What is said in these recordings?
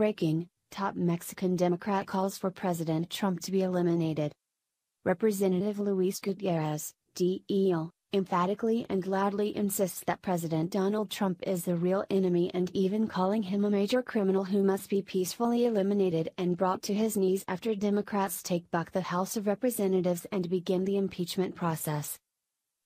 Breaking, top Mexican Democrat calls for President Trump to be eliminated. Representative Luis Gutierrez, DL, emphatically and loudly insists that President Donald Trump is the real enemy and even calling him a major criminal who must be peacefully eliminated and brought to his knees after Democrats take back the House of Representatives and begin the impeachment process.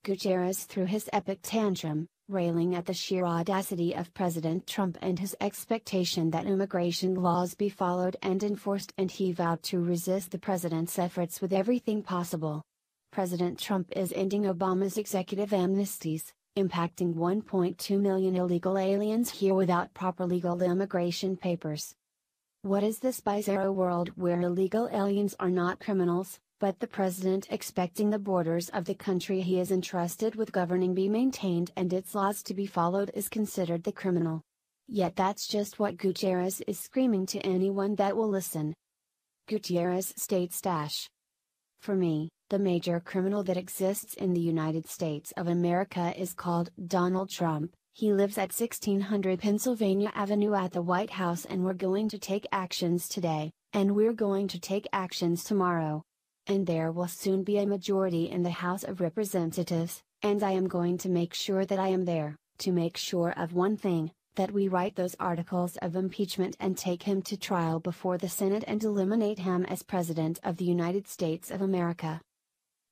Gutierrez threw his epic tantrum, railing at the sheer audacity of President Trump and his expectation that immigration laws be followed and enforced, and he vowed to resist the president's efforts with everything possible. President Trump is ending Obama's executive amnesties, impacting 1.2 million illegal aliens here without proper legal immigration papers. What is this bizarro world where illegal aliens are not criminals, but the president expecting the borders of the country he is entrusted with governing be maintained and its laws to be followed is considered the criminal? Yet that's just what Gutierrez is screaming to anyone that will listen. Gutierrez states For me, the major criminal that exists in the United States of America is called Donald Trump. He lives at 1600 Pennsylvania Avenue at the White House, and we're going to take actions today, and we're going to take actions tomorrow. And there will soon be a majority in the House of Representatives, and I am going to make sure that I am there, to make sure of one thing, that we write those articles of impeachment and take him to trial before the Senate and eliminate him as President of the United States of America.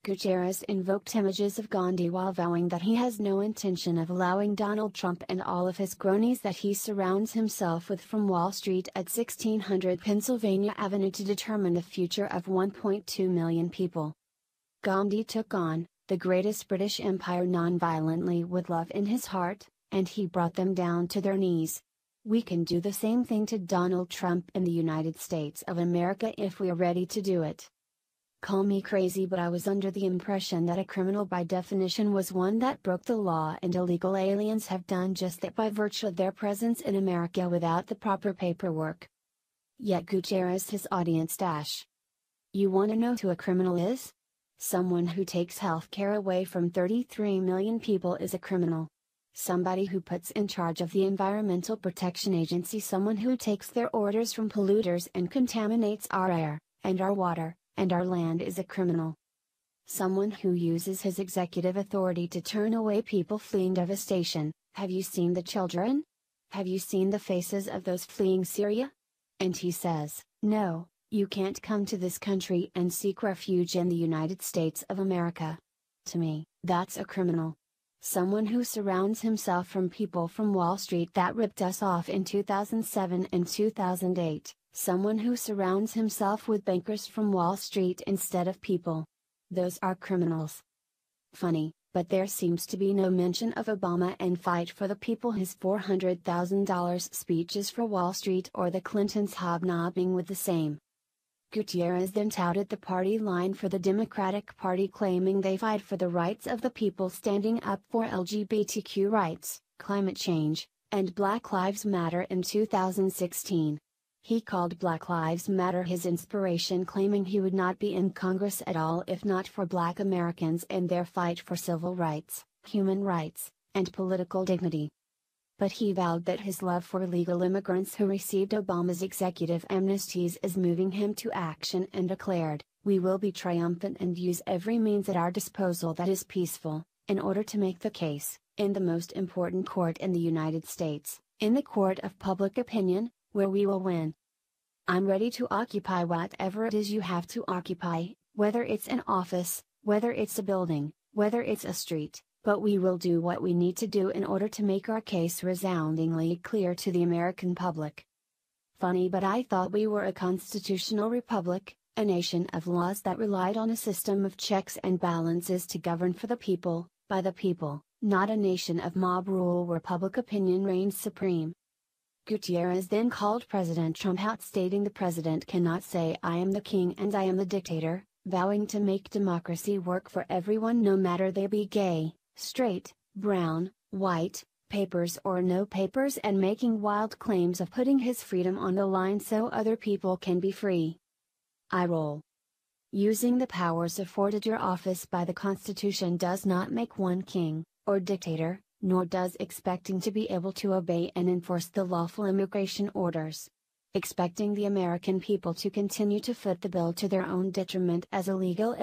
Gutierrez invoked images of Gandhi while vowing that he has no intention of allowing Donald Trump and all of his cronies that he surrounds himself with from Wall Street at 1600 Pennsylvania Avenue to determine the future of 1.2 million people. Gandhi took on the greatest British Empire non-violently with love in his heart, and he brought them down to their knees. We can do the same thing to Donald Trump in the United States of America if we are ready to do it. Call me crazy, but I was under the impression that a criminal by definition was one that broke the law, and illegal aliens have done just that by virtue of their presence in America without the proper paperwork. Yet Gutierrez his audience You wanna know who a criminal is? Someone who takes health care away from 33 million people is a criminal. Somebody who puts in charge of the Environmental Protection Agency someone who takes their orders from polluters and contaminates our air, and our water, and our land is a criminal. Someone who uses his executive authority to turn away people fleeing devastation. Have you seen the children? Have you seen the faces of those fleeing Syria? And he says, no, you can't come to this country and seek refuge in the United States of America. To me, that's a criminal. Someone who surrounds himself from people from Wall Street that ripped us off in 2007 and 2008. Someone who surrounds himself with bankers from Wall Street instead of people. Those are criminals. Funny, but there seems to be no mention of Obama and Fight for the People, his $400,000 speeches for Wall Street, or the Clintons hobnobbing with the same. Gutierrez then touted the party line for the Democratic Party, claiming they fight for the rights of the people, standing up for LGBTQ rights, climate change, and Black Lives Matter in 2016. He called Black Lives Matter his inspiration, claiming he would not be in Congress at all if not for Black Americans and their fight for civil rights, human rights, and political dignity. But he vowed that his love for illegal immigrants who received Obama's executive amnesties is moving him to action, and declared, "We will be triumphant and use every means at our disposal that is peaceful, in order to make the case, in the most important court in the United States, in the court of public opinion, where we will win. I'm ready to occupy whatever it is you have to occupy, whether it's an office, whether it's a building, whether it's a street, but we will do what we need to do in order to make our case resoundingly clear to the American public." Funny, but I thought we were a constitutional republic, a nation of laws that relied on a system of checks and balances to govern for the people, by the people, not a nation of mob rule where public opinion reigns supreme. Gutierrez then called President Trump out, stating the president cannot say "I am the king and I am the dictator," vowing to make democracy work for everyone no matter they be gay, straight, brown, white, papers or no papers, and making wild claims of putting his freedom on the line so other people can be free. I roll. Using the powers afforded your office by the Constitution does not make one king, or dictator, nor does expecting to be able to obey and enforce the lawful immigration orders. expecting the American people to continue to foot the bill to their own detriment as illegal